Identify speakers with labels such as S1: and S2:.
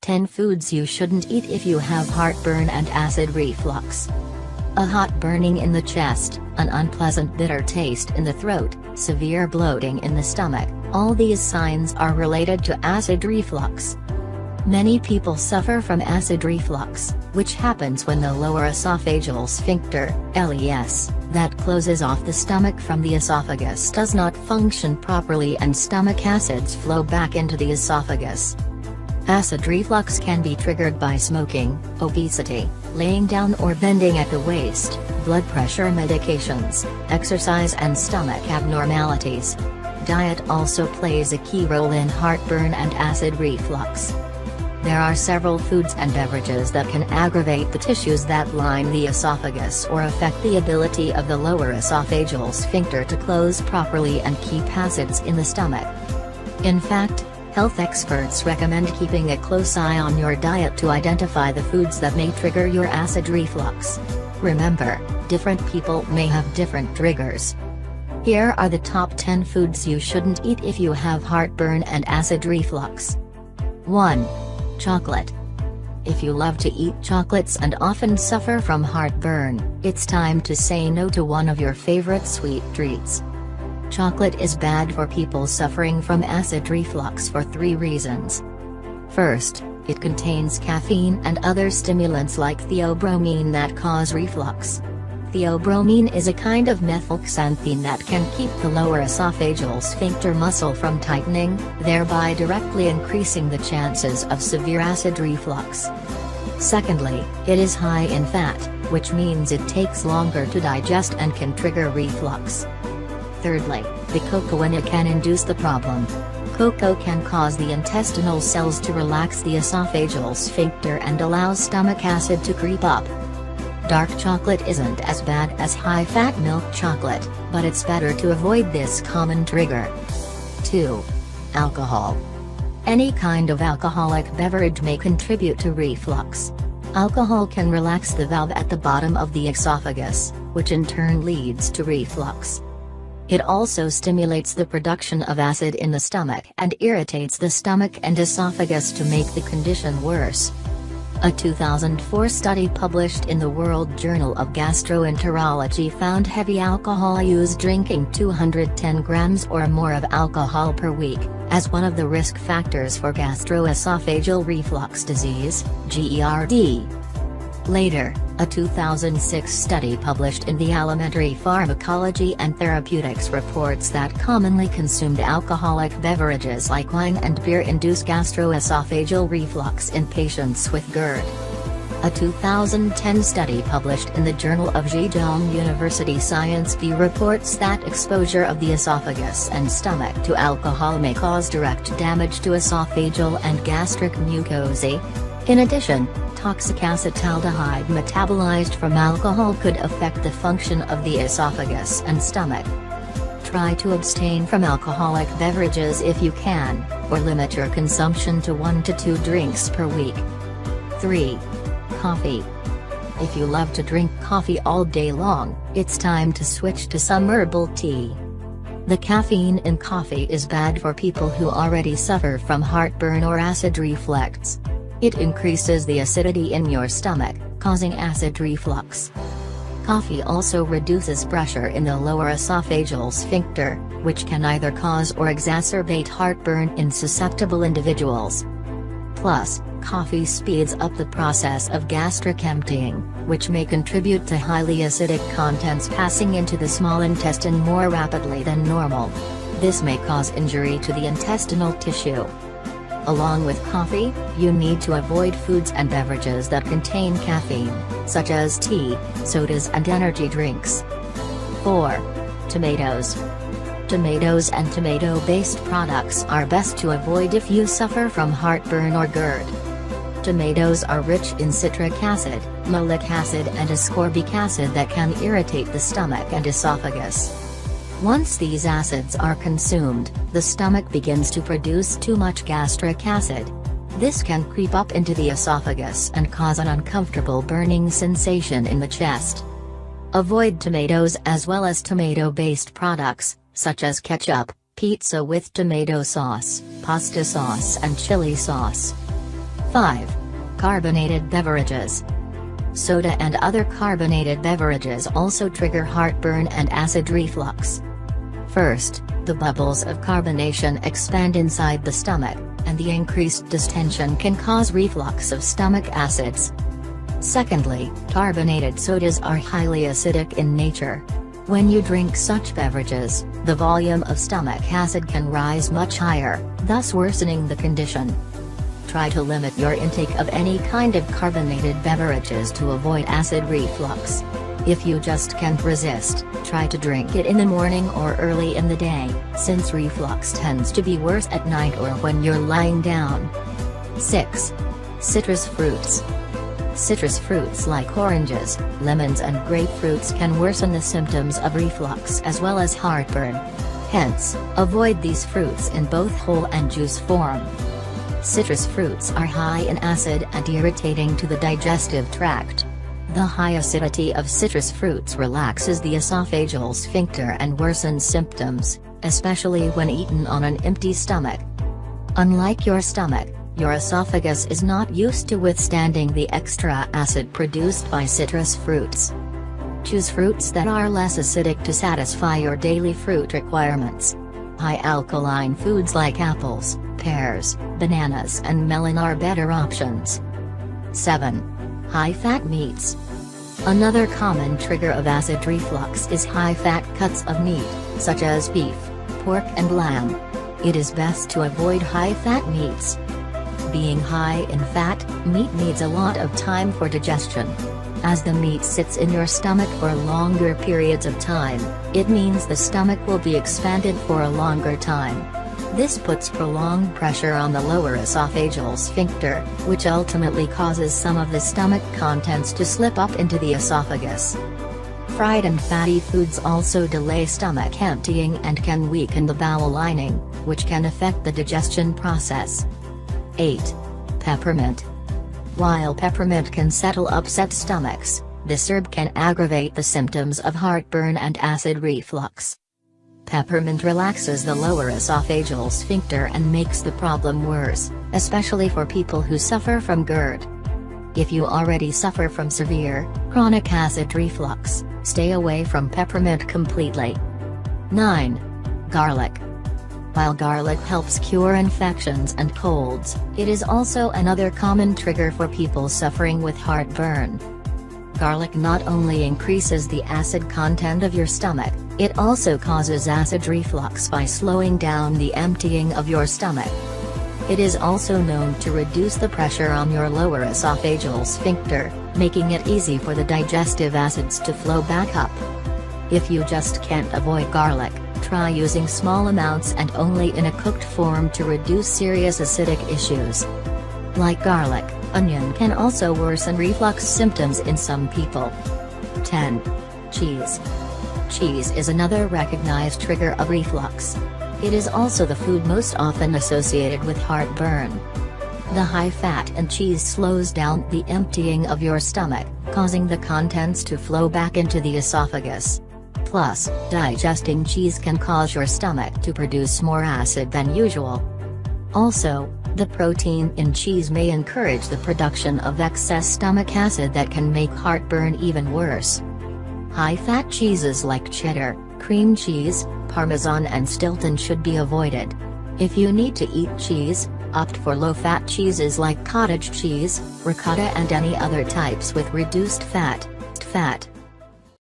S1: 10 foods you shouldn't eat if you have heartburn and acid reflux. A hot burning in the chest, an unpleasant bitter taste in the throat, severe bloating in the stomach, all these signs are related to acid reflux. Many people suffer from acid reflux, which happens when the lower esophageal sphincter, LES, that closes off the stomach from the esophagus does not function properly and stomach acids flow back into the esophagus. Acid reflux can be triggered by smoking, obesity, laying down or bending at the waist, blood pressure medications, exercise and stomach abnormalities. Diet also plays a key role in heartburn and acid reflux. There are several foods and beverages that can aggravate the tissues that line the esophagus or affect the ability of the lower esophageal sphincter to close properly and keep acids in the stomach. In fact, health experts recommend keeping a close eye on your diet to identify the foods that may trigger your acid reflux. Remember, different people may have different triggers. Here are the top 10 foods you shouldn't eat if you have heartburn and acid reflux. 1. Chocolate. If you love to eat chocolates and often suffer from heartburn, it's time to say no to one of your favorite sweet treats. Chocolate is bad for people suffering from acid reflux for 3 reasons. First, it contains caffeine and other stimulants like theobromine that cause reflux. Theobromine is a kind of methylxanthine that can keep the lower esophageal sphincter muscle from tightening, thereby directly increasing the chances of severe acid reflux. Secondly, it is high in fat, which means it takes longer to digest and can trigger reflux. Thirdly, the cocoa can induce the problem. Cocoa can cause the intestinal cells to relax the esophageal sphincter and allows stomach acid to creep up. Dark chocolate isn't as bad as high-fat milk chocolate, but it's better to avoid this common trigger. 2. Alcohol. Any kind of alcoholic beverage may contribute to reflux. Alcohol can relax the valve at the bottom of the esophagus, which in turn leads to reflux. It also stimulates the production of acid in the stomach and irritates the stomach and esophagus to make the condition worse. A 2004 study published in the World Journal of Gastroenterology found heavy alcohol use drinking 210 grams or more of alcohol per week, as one of the risk factors for gastroesophageal reflux disease, GERD. Later, a 2006 study published in the Alimentary Pharmacology and Therapeutics reports that commonly consumed alcoholic beverages like wine and beer induce gastroesophageal reflux in patients with GERD. A 2010 study published in the Journal of Zhejiang University Science B reports that exposure of the esophagus and stomach to alcohol may cause direct damage to esophageal and gastric mucosae. In addition, toxic acetaldehyde metabolized from alcohol could affect the function of the esophagus and stomach. Try to abstain from alcoholic beverages if you can, or limit your consumption to 1 to 2 drinks per week. 3. Coffee. If you love to drink coffee all day long, it's time to switch to some herbal tea. The caffeine in coffee is bad for people who already suffer from heartburn or acid reflux. It increases the acidity in your stomach, causing acid reflux. Coffee also reduces pressure in the lower esophageal sphincter, which can either cause or exacerbate heartburn in susceptible individuals. Plus, coffee speeds up the process of gastric emptying, which may contribute to highly acidic contents passing into the small intestine more rapidly than normal. This may cause injury to the intestinal tissue. Along with coffee, you need to avoid foods and beverages that contain caffeine, such as tea, sodas and energy drinks. 4. Tomatoes. Tomatoes and tomato-based products are best to avoid if you suffer from heartburn or GERD. Tomatoes are rich in citric acid, malic acid and ascorbic acid that can irritate the stomach and esophagus. Once these acids are consumed, the stomach begins to produce too much gastric acid. This can creep up into the esophagus and cause an uncomfortable burning sensation in the chest. Avoid tomatoes as well as tomato-based products, such as ketchup, pizza with tomato sauce, pasta sauce and chili sauce. 5. Carbonated beverages. Soda and other carbonated beverages also trigger heartburn and acid reflux. First, the bubbles of carbonation expand inside the stomach, and the increased distension can cause reflux of stomach acids. Secondly, carbonated sodas are highly acidic in nature. When you drink such beverages, the volume of stomach acid can rise much higher, thus worsening the condition. Try to limit your intake of any kind of carbonated beverages to avoid acid reflux. If you just can't resist, try to drink it in the morning or early in the day, since reflux tends to be worse at night or when you're lying down. 6. Citrus fruits. Citrus fruits like oranges, lemons and grapefruits can worsen the symptoms of reflux as well as heartburn. Hence, avoid these fruits in both whole and juice form. Citrus fruits are high in acid and irritating to the digestive tract. The high acidity of citrus fruits relaxes the esophageal sphincter and worsens symptoms, especially when eaten on an empty stomach. Unlike your stomach, your esophagus is not used to withstanding the extra acid produced by citrus fruits. Choose fruits that are less acidic to satisfy your daily fruit requirements. High alkaline foods like apples, pears, bananas and melon are better options. 7. High-fat meats. Another common trigger of acid reflux is high-fat cuts of meat, such as beef, pork and lamb. It is best to avoid high-fat meats. Being high in fat, meat needs a lot of time for digestion. As the meat sits in your stomach for longer periods of time, it means the stomach will be expanded for a longer time. This puts prolonged pressure on the lower esophageal sphincter, which ultimately causes some of the stomach contents to slip up into the esophagus. Fried and fatty foods also delay stomach emptying and can weaken the bowel lining, which can affect the digestion process. 8. Peppermint. While peppermint can settle upset stomachs, this herb can aggravate the symptoms of heartburn and acid reflux. Peppermint relaxes the lower esophageal sphincter and makes the problem worse, especially for people who suffer from GERD. If you already suffer from severe, chronic acid reflux, stay away from peppermint completely. 9. Garlic. While garlic helps cure infections and colds, it is also another common trigger for people suffering with heartburn. Garlic not only increases the acid content of your stomach, it also causes acid reflux by slowing down the emptying of your stomach. It is also known to reduce the pressure on your lower esophageal sphincter, making it easy for the digestive acids to flow back up. If you just can't avoid garlic, try using small amounts and only in a cooked form to reduce serious acidic issues. Like garlic, onion can also worsen reflux symptoms in some people. 10. Cheese. Cheese is another recognized trigger of reflux. It is also the food most often associated with heartburn. The high fat in cheese slows down the emptying of your stomach, causing the contents to flow back into the esophagus. Plus, digesting cheese can cause your stomach to produce more acid than usual. Also, the protein in cheese may encourage the production of excess stomach acid that can make heartburn even worse. High-fat cheeses like cheddar, cream cheese, Parmesan and Stilton should be avoided. If you need to eat cheese, opt for low-fat cheeses like cottage cheese, ricotta and any other types with reduced fat.